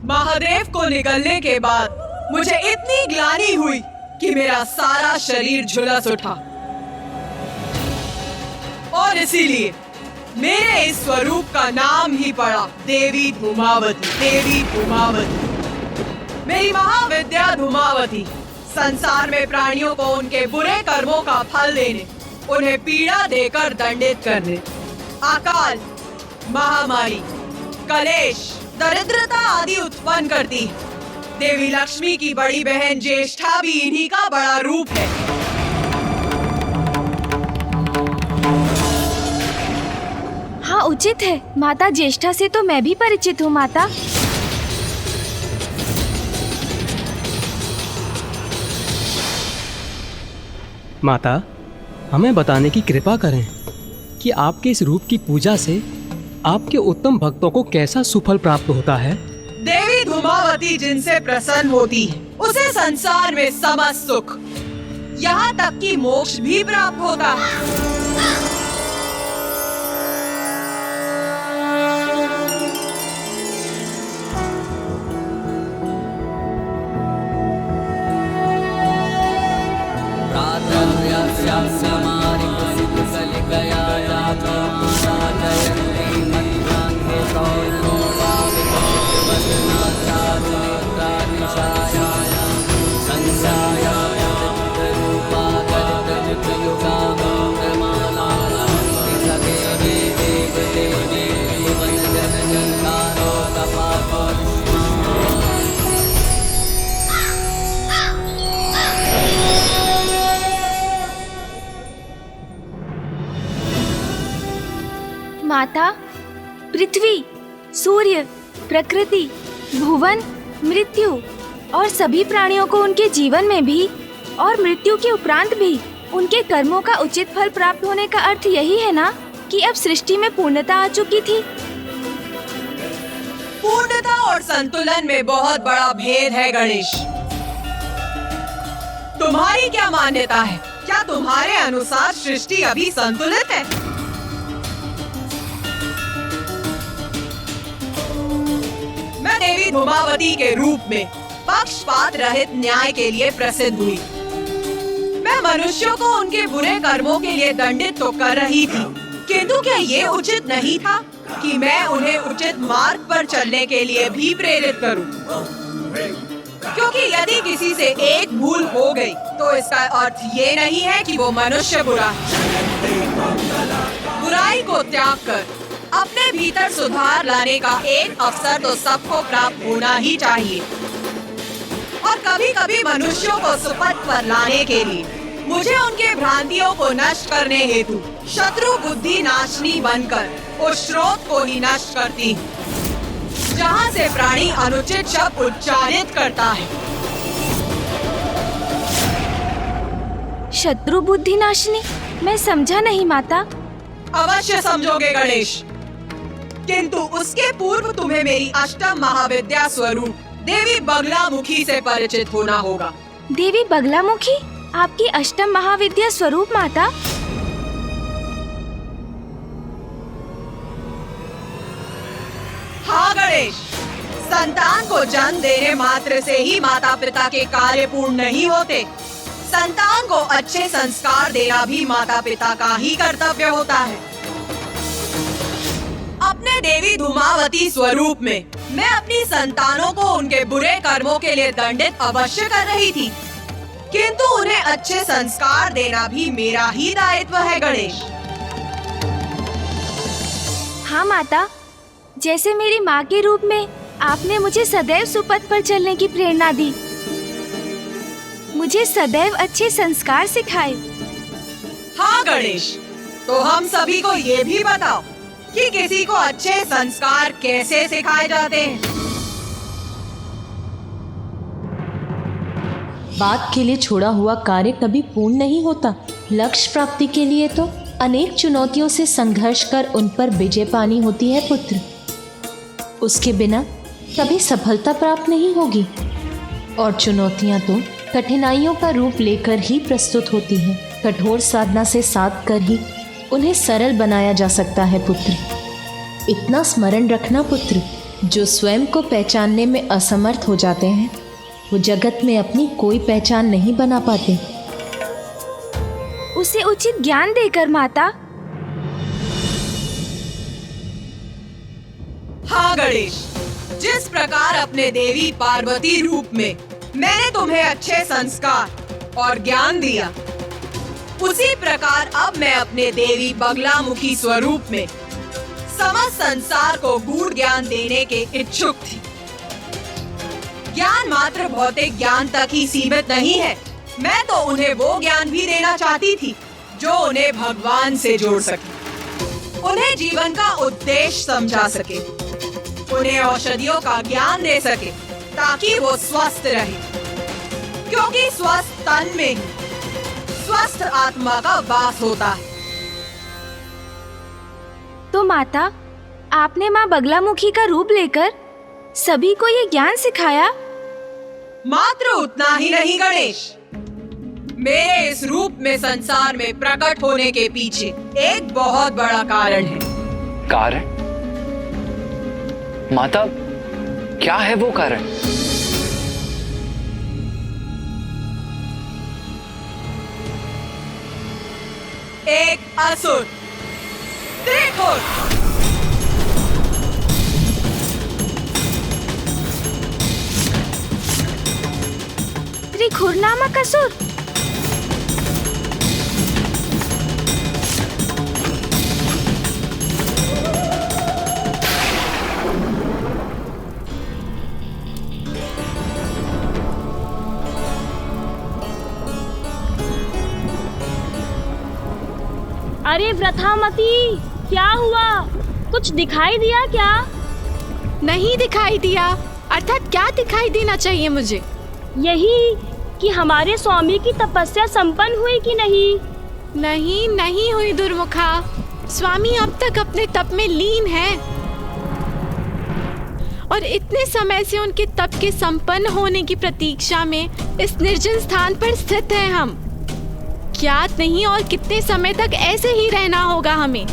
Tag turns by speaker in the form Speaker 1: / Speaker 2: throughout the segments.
Speaker 1: महादेव को निकलने के बाद मुझे इतनी ग्लानि हुई कि मेरा सारा शरीर झुलस उठा और इसीलिए मेरे इस स्वरूप का नाम ही पड़ा देवी धूमावती। देवी धूमावती, मेरी महाविद्या धूमावती, संसार में प्राणियों को उनके बुरे कर्मों का फल देने, उन्हें पीड़ा देकर दंडित करने, अकाल, महामारी, कलेश, दरिद्रता आदि उत्पन्न करती है। देवी लक्ष्मी की बड़ी बहन ज्येष्ठा भी इन्हीं का बड़ा रूप है।
Speaker 2: हाँ, उचित है। माता ज्येष्ठा से तो मैं भी परिचित हूँ माता।
Speaker 3: माता, हमें बताने की कृपा करें कि आपके इस रूप की पूजा से आपके उत्तम भक्तों को कैसा सुफल प्राप्त होता है।
Speaker 1: देवी धूमावती जिनसे प्रसन्न होती है उसे संसार में समस्त सुख, यहाँ तक कि मोक्ष भी प्राप्त होता है।
Speaker 2: माता, पृथ्वी, सूर्य, प्रकृति, भुवन, मृत्यु और सभी प्राणियों को उनके जीवन में भी और मृत्यु के उपरांत भी उनके कर्मों का उचित फल प्राप्त होने का अर्थ यही है ना कि अब सृष्टि में पूर्णता आ चुकी थी।
Speaker 1: पूर्णता और संतुलन में बहुत बड़ा भेद है गणेश। तुम्हारी क्या मान्यता है? क्या तुम्हारे अनुसार सृष्टि अभी संतुलित है? मैं देवी धूमावती के रूप में पक्षपात रहित न्याय के लिए प्रसिद्ध हुई। मैं मनुष्यों को उनके बुरे कर्मों के लिए दंडित तो कर रही थी, किंतु क्या ये उचित नहीं था कि मैं उन्हें उचित मार्ग पर चलने के लिए भी प्रेरित करूं? क्योंकि यदि किसी से एक भूल हो गई तो इसका अर्थ ये नहीं है कि वो मनुष्य बुरा है। बुराई को त्याग कर अपने भीतर सुधार लाने का एक अवसर तो सबको प्राप्त होना ही चाहिए। और कभी कभी मनुष्यों को सुपथ पर लाने के लिए मुझे उनके भ्रांतियों को नष्ट करने हेतु शत्रु बुद्धि नाशनी बनकर उस स्रोत को ही नष्ट करती हूँ जहाँ से प्राणी अनुचित शब्द उच्चारित करता है।
Speaker 2: शत्रु बुद्धि नाशनी? मैं समझा नहीं माता।
Speaker 1: अवश्य समझोगे गणेश, किंतु उसके पूर्व तुम्हें मेरी अष्टम महाविद्या स्वरूप देवी बगलामुखी से परिचित होना होगा।
Speaker 2: देवी बगलामुखी? आपकी अष्टम महाविद्या स्वरूप माता?
Speaker 1: हाँ गणेश, संतान को जन्म देने मात्र से ही माता पिता के कार्य पूर्ण नहीं होते। संतान को अच्छे संस्कार देना भी माता पिता का ही कर्तव्य होता है। अपने देवी धूमावती स्वरूप में मैं अपनी संतानों को उनके बुरे कर्मों के लिए दंडित अवश्य कर रही थी, किंतु उन्हें अच्छे संस्कार देना भी मेरा ही दायित्व है गणेश।
Speaker 2: हाँ माता, जैसे मेरी माँ के रूप में आपने मुझे सदैव सुपथ पर चलने की प्रेरणा दी, मुझे सदैव अच्छे संस्कार सिखाए।
Speaker 1: हाँ गणेश, तो हम सभी को ये भी बताओ कि किसी को अच्छे संस्कार कैसे सिखाए जाते हैं।
Speaker 4: बात के लिए छोड़ा हुआ कार्य कभी पूर्ण नहीं होता। लक्ष्य प्राप्ति के लिए तो अनेक चुनौतियों से संघर्ष कर उन पर विजय पानी होती है पुत्र। उसके बिना कभी सफलता प्राप्त नहीं होगी। और चुनौतियां तो कठिनाइयों का रूप लेकर ही प्रस्तुत होती हैं। कठोर साधना से साध कर ही उन्हें सरल बनाया जा सकता है पुत्र। इतना स्मरण रखना पुत्र जो स्वयं को पहचानने में असमर्थ हो जाते हैं वो जगत में अपनी कोई पहचान नहीं बना पाते।
Speaker 2: उसे उचित ज्ञान देकर माता।
Speaker 1: हाँ गणेश, जिस प्रकार अपने देवी पार्वती रूप में मैंने तुम्हें अच्छे संस्कार और ज्ञान दिया, उसी प्रकार अब मैं अपने देवी बगलामुखी स्वरूप में समस्त संसार को गूढ़ ज्ञान देने के इच्छुक थी। ज्ञान मात्र भौतिक ज्ञान तक ही सीमित नहीं है, मैं तो उन्हें वो ज्ञान भी देना चाहती थी जो उन्हें भगवान से जोड़ सके, उन्हें जीवन का उद्देश्य समझा सके, उन्हें औषधियों का ज्ञान दे सके ताकि वो स्वस्थ रहे, क्योंकि स्वस्थ तन में ही स्वस्थ आत्मा का वास होता है।
Speaker 2: तो माता, आपने माँ बगलामुखी का रूप लेकर सभी को ये ज्ञान सिखाया?
Speaker 1: मात्र उतना ही नहीं गणेश, मेरे इस रूप में संसार में प्रकट होने के पीछे एक बहुत बड़ा कारण है।
Speaker 5: कारण? माता, क्या है वो कारण?
Speaker 1: एक असुर त्रिखुर।
Speaker 2: त्रिखुर नामक असुर?
Speaker 6: अरे व्रथामती, क्या हुआ? कुछ दिखाई दिया क्या?
Speaker 7: नहीं दिखाई दिया। अर्थात क्या दिखाई देना चाहिए मुझे?
Speaker 6: यही कि हमारे स्वामी की तपस्या संपन्न हुई कि नहीं?
Speaker 7: नहीं, नहीं हुई दुर्मुखा। स्वामी अब तक अपने तप में लीन है और इतने समय से उनके तप के संपन्न होने की प्रतीक्षा में इस निर्जन स्थान पर स्थित हैं हम। ज्ञात नहीं और कितने समय तक ऐसे ही रहना होगा हमें।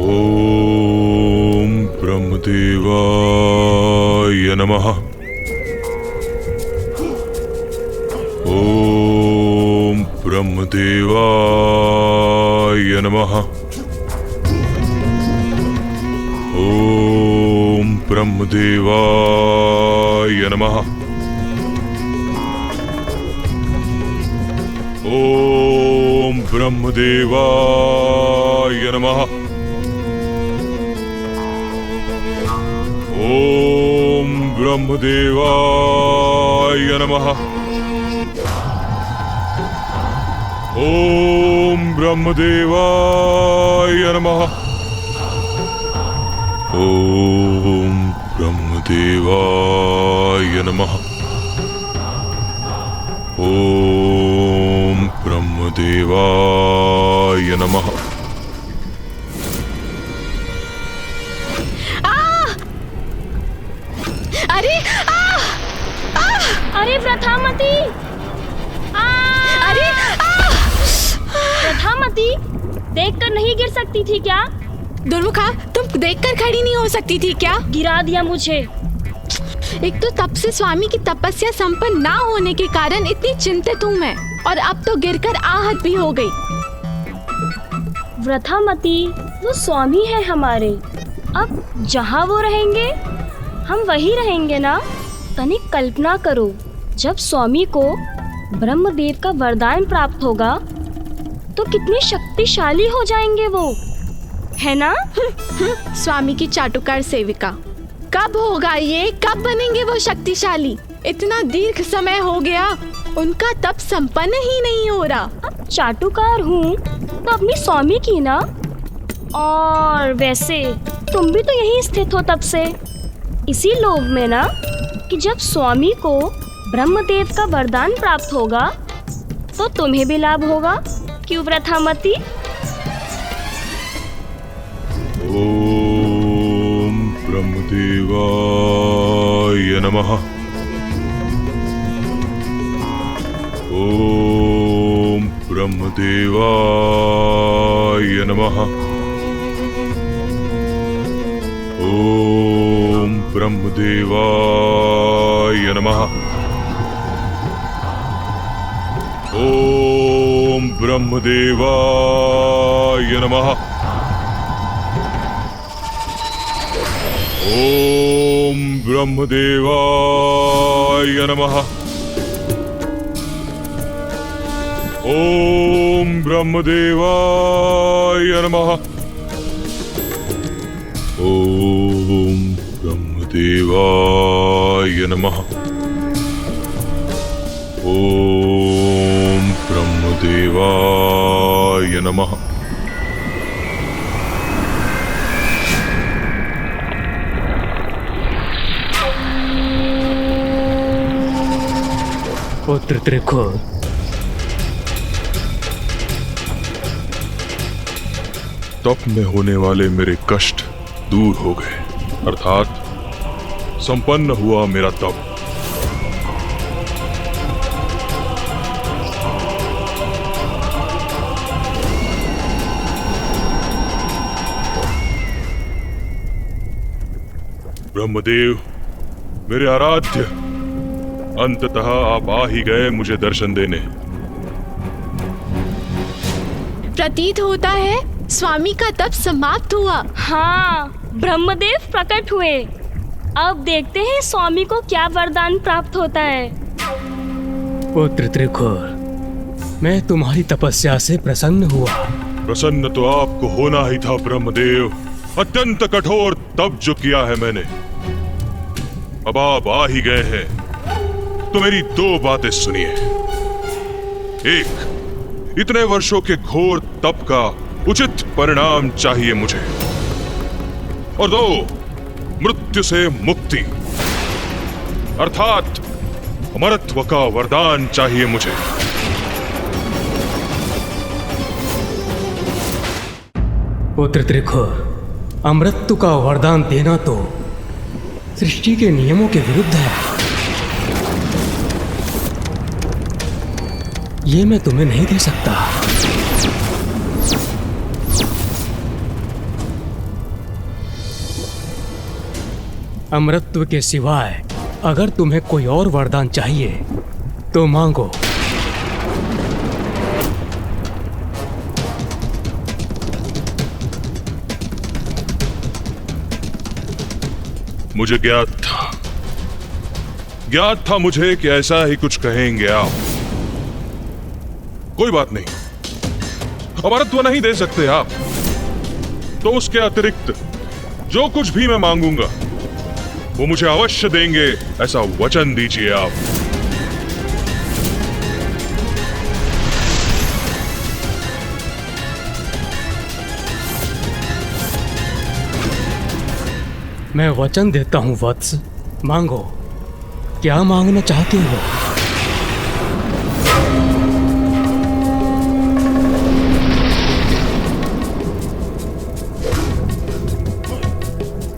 Speaker 8: ओम ब्रह्मदेवाय नमः। ओम ब्रह्मदेवाय नमः। ओम ब्रह्मदेवाय नमः। ओम ब्रह्मदेवाय नमः। ओम ब्रह्मदेवाय नमः। ओम ब्रह्मदेवाय नमः। ओम ब्रह्मदेवाय नमः। ओम ब्रह्मदेवाय नमः।
Speaker 6: अरे व्रथामती!
Speaker 7: अरे
Speaker 6: व्रथामती, देखकर नहीं गिर सकती थी क्या?
Speaker 7: दुर्मुखा, तुम देखकर खड़ी नहीं हो सकती थी क्या?
Speaker 6: गिरा दिया मुझे।
Speaker 7: एक तो तब से स्वामी की तपस्या संपन्न ना होने के कारण इतनी चिंतित हूँ मैं, और अब तो गिरकर आहत भी हो गई।
Speaker 6: व्रथामती, वो स्वामी है हमारे। अब जहाँ वो रहेंगे हम वही रहेंगे ना। तनिक कल्पना करो, जब स्वामी को ब्रह्मदेव का वरदान प्राप्त होगा तो कितने शक्तिशाली हो जाएंगे वो, है ना?
Speaker 7: स्वामी की चाटुकार सेविका, कब होगा ये? कब बनेंगे वो शक्तिशाली? इतना दीर्घ समय हो गया, उनका तप संपन्न ही नहीं हो रहा।
Speaker 6: अब चाटुकार हूँ तो अपनी स्वामी की ना। और वैसे तुम भी तो यहीं स्थित हो तब से, इसी लोभ में ना कि जब स्वामी को ब्रह्मदेव का वरदान प्राप्त होगा तो तुम्हें भी लाभ होगा। क्यों व्रथामती?
Speaker 8: ओम ब्रह्मदेवाय नमः। ओम ब्रह्मदेवाय नमः। ओम ब्रह्मदेवाय नमः। ओम ब्रह्मदेवाय नमः। ओम ब्रह्मदेवाय नमः। ओम ब्रह्मदेवाय नमः। ओम ब्रह्मदेवाय नमः। ओम ब्रह्मदेवाय नमः।
Speaker 3: पुत्र त्रिकुर,
Speaker 8: तप में होने वाले मेरे कष्ट दूर हो गए, अर्थात संपन्न हुआ मेरा तप। ब्रह्मदेव, मेरे आराध्य, अंततः आप आ ही गए मुझे दर्शन देने।
Speaker 7: प्रतीत होता है स्वामी का तप समाप्त हुआ।
Speaker 6: हाँ, ब्रह्मदेव प्रकट हुए। अब देखते हैं स्वामी को क्या वरदान प्राप्त होता है।
Speaker 3: पुत्र त्रिकुर, मैं तुम्हारी तपस्या से प्रसन्न हुआ।
Speaker 8: प्रसन्न तो आपको होना ही था ब्रह्मदेव। अत्यंत कठोर तप जो किया है मैंने, अब आप आ ही गए हैं तो मेरी दो बातें सुनिए। एक, इतने वर्षों के घोर तप का उचित परिणाम चाहिए मुझे, और दो, मृत्यु से मुक्ति अर्थात अमरत्व का वरदान चाहिए मुझे।
Speaker 3: पुत्र त्रिकुर, अमृत्यु का वरदान देना तो सृष्टि के नियमों के विरुद्ध है। ये मैं तुम्हें नहीं दे सकता। अमृतत्व के सिवाय अगर तुम्हें कोई और वरदान चाहिए तो मांगो।
Speaker 8: मुझे ज्ञात था मुझे कि ऐसा ही कुछ कहेंगे आप। कोई बात नहीं, अमरत्व नहीं दे सकते आप, तो उसके अतिरिक्त जो कुछ भी मैं मांगूंगा वो मुझे अवश्य देंगे, ऐसा वचन दीजिए आप।
Speaker 3: मैं वचन देता हूं वत्स, मांगो। क्या मांगना चाहते हो?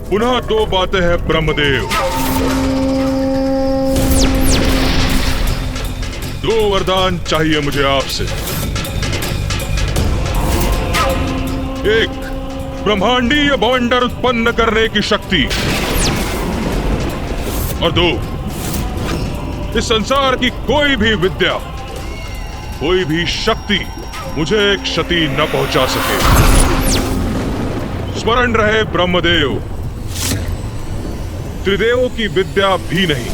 Speaker 8: पुनः दो बातें हैं ब्रह्मदेव। दो वरदान चाहिए मुझे आपसे। एक, ब्रह्मांडीय बवंडर उत्पन्न करने की शक्ति, और दो, इस संसार की कोई भी विद्या, कोई भी शक्ति मुझे क्षति न पहुंचा सके। स्मरण रहे ब्रह्मदेव, त्रिदेवों की विद्या भी नहीं।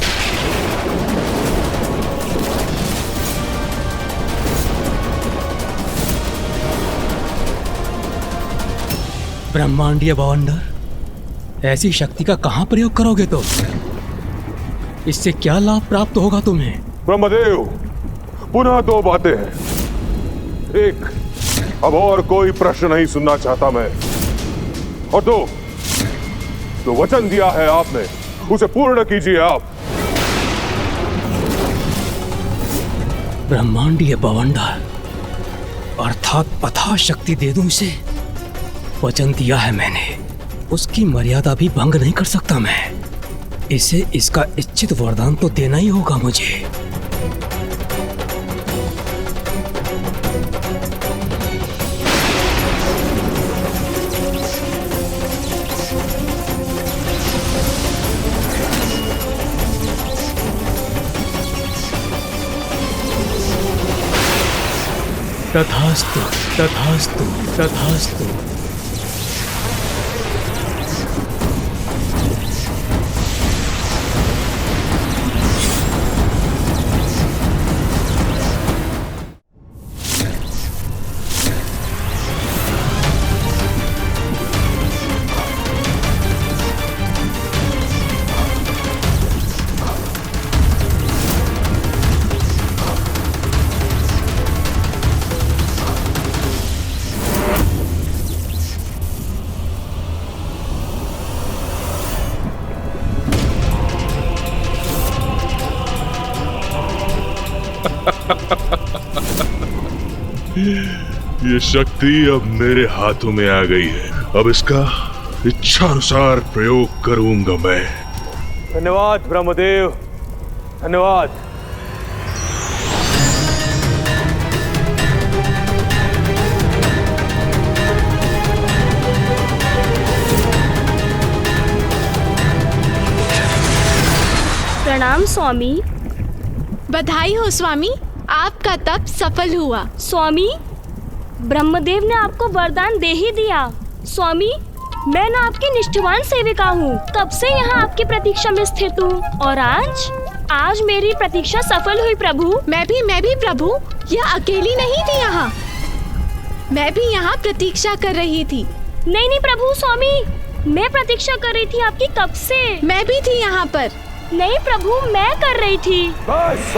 Speaker 3: ब्रह्मांडीय बवंडर, ऐसी शक्ति का कहां प्रयोग करोगे तुम? इससे क्या लाभ प्राप्त होगा तुम्हें?
Speaker 8: ब्रह्मदेव, पुनः दो बातें हैं। एक, अब और कोई प्रश्न नहीं सुनना चाहता मैं, और दो, जो वचन दिया है आपने उसे पूर्ण कीजिए आप।
Speaker 3: ब्रह्मांडीय बवंडर अर्थात अथाह शक्ति दे दूं इसे। वचन दिया है मैंने, उसकी मर्यादा भी भंग नहीं कर सकता मैं। इसे इसका इच्छित वरदान तो देना ही होगा मुझे। तथास्तु तथास्तु तथास्तु।
Speaker 8: ये शक्ति अब मेरे हाथों में आ गई है। अब इसका इच्छानुसार प्रयोग करूंगा मैं।
Speaker 9: धन्यवाद ब्रह्मदेव, धन्यवाद।
Speaker 6: प्रणाम स्वामी।
Speaker 7: बधाई हो स्वामी, आपका तप सफल हुआ।
Speaker 6: स्वामी, ब्रह्मदेव ने आपको वरदान दे ही दिया। स्वामी, मैं ना आपकी निष्ठावान सेविका हूँ, तब से यहाँ आपकी प्रतीक्षा में स्थित हूँ और आज मेरी प्रतीक्षा सफल हुई प्रभु।
Speaker 7: मैं भी प्रभु, यह अकेली नहीं थी यहाँ, मैं भी यहाँ प्रतीक्षा कर रही थी।
Speaker 6: नहीं प्रभु, स्वामी, मैं प्रतीक्षा कर रही थी आपकी कब से।
Speaker 7: मैं भी थी यहाँ पर।
Speaker 6: नहीं प्रभु, मैं कर रही थी।
Speaker 9: बस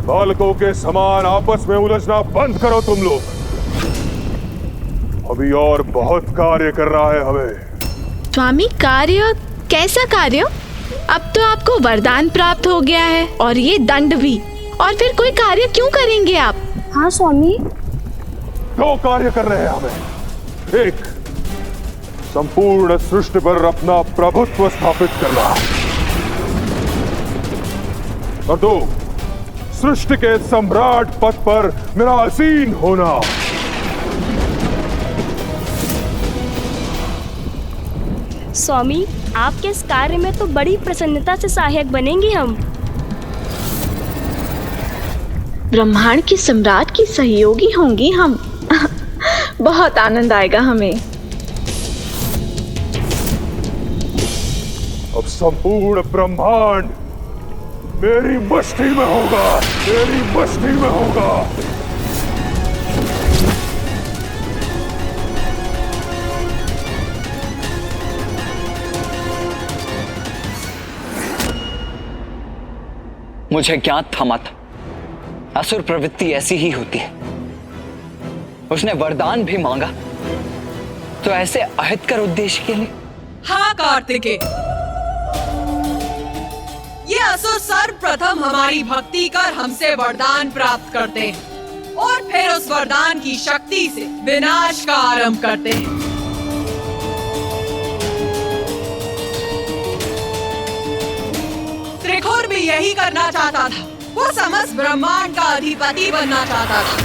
Speaker 9: बालकों के समान आपस में उलझना बंद करो तुम लोग। अभी और बहुत कार्य कर रहा है हमें।
Speaker 7: स्वामी, कार्य? कैसा कार्य? अब तो आपको वरदान प्राप्त हो गया है और ये दंड भी, और फिर कोई कार्य क्यों करेंगे आप?
Speaker 6: हाँ स्वामी।
Speaker 9: दो कार्य कर रहे हैं हमें। एक, संपूर्ण सृष्टि पर अपना प्रभुत्व स्थापित करना, और दो, सृष्टि के सम्राट पद पर मेरा आसीन होना।
Speaker 6: स्वामी, आपके इस कार्य में तो बड़ी प्रसन्नता से सहायक बनेंगे हम।
Speaker 7: ब्रह्मांड की सम्राट की सहयोगी होंगी हम। बहुत आनंद आएगा हमें।
Speaker 9: अब संपूर्ण ब्रह्मांड मेरी मुट्ठी में होगा, मेरी मुट्ठी में होगा।
Speaker 5: मुझे ज्ञात था माता, असुर प्रवृत्ति ऐसी ही होती है। उसने वरदान भी मांगा तो ऐसे अहितकर उद्देश्य के लिए।
Speaker 1: हाँ कार्तिकेय, ये असुर सर्वप्रथम हमारी भक्ति कर हमसे वरदान प्राप्त करते हैं और फिर उस वरदान की शक्ति से विनाश का आरंभ करते हैं। त्रिखुर भी यही करना चाहता था, वो समस्त ब्रह्मांड का अधिपति बनना चाहता था।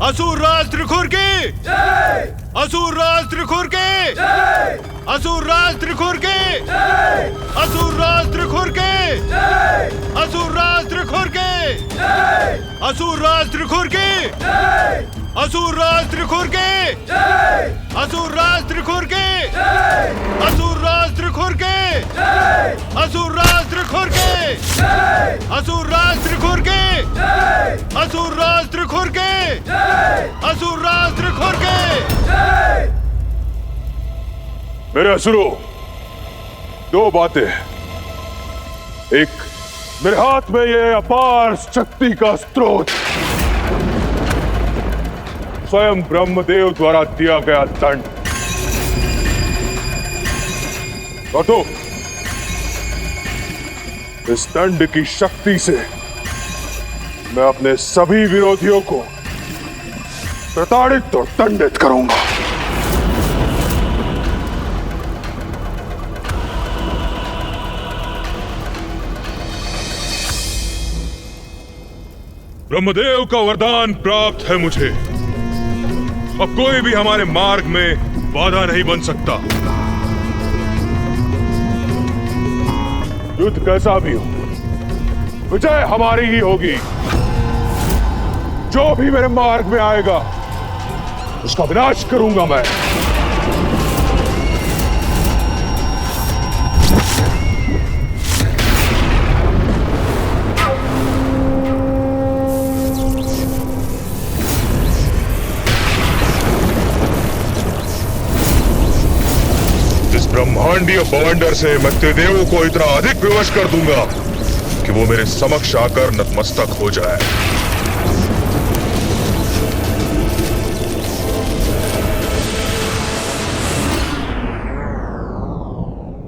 Speaker 8: असुर राज त्रिखुर की जय! असुर राज त्रिखुर की जय! असुर राज त्रिखुर की जय! असुर राज त्रिखुर की जय! असुर राज त्रिखुर की जय! असुर राज त्रिखुर की जय! असुर राज त्रिखुर की जय! असुर राज त्रिखुर की जय! असुर राज त्रिखुर की जय! असुर राज त्रिखुर की जय! असुर राज त्रिखुर की जय! असुर राज त्रिखुर की जय! असुर राज त्रिखुर की जय!
Speaker 9: मेरे असुरों, दो बातें। एक, मेरे हाथ में ये अपार शक्ति का स्रोत, स्वयं ब्रह्मदेव द्वारा दिया गया दंड, और दो, इस दंड की शक्ति से मैं अपने सभी विरोधियों को प्रताड़ित और दंडित करूंगा।
Speaker 8: ब्रह्मदेव का वरदान प्राप्त है मुझे। अब कोई भी हमारे मार्ग में बाधा नहीं बन सकता।
Speaker 9: युद्ध कैसा भी हो, विजय हमारी ही होगी। जो भी मेरे मार्ग में आएगा उसका विनाश करूंगा मैं। इस ब्रह्मांडीय बवंडर से मैं त्रिदेवों को इतना अधिक विवश कर दूंगा कि वो मेरे समक्ष आकर नतमस्तक हो जाए।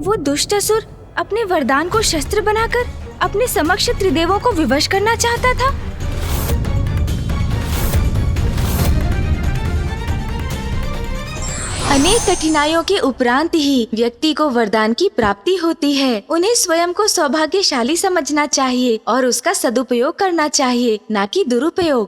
Speaker 2: वो दुष्ट असुर अपने वरदान को शस्त्र बनाकर अपने समक्ष त्रिदेवों को विवश करना चाहता था। अनेक कठिनाइयों के उपरांत ही व्यक्ति को वरदान की प्राप्ति होती है। उन्हें स्वयं को सौभाग्यशाली समझना चाहिए और उसका सदुपयोग करना चाहिए, ना कि दुरुपयोग।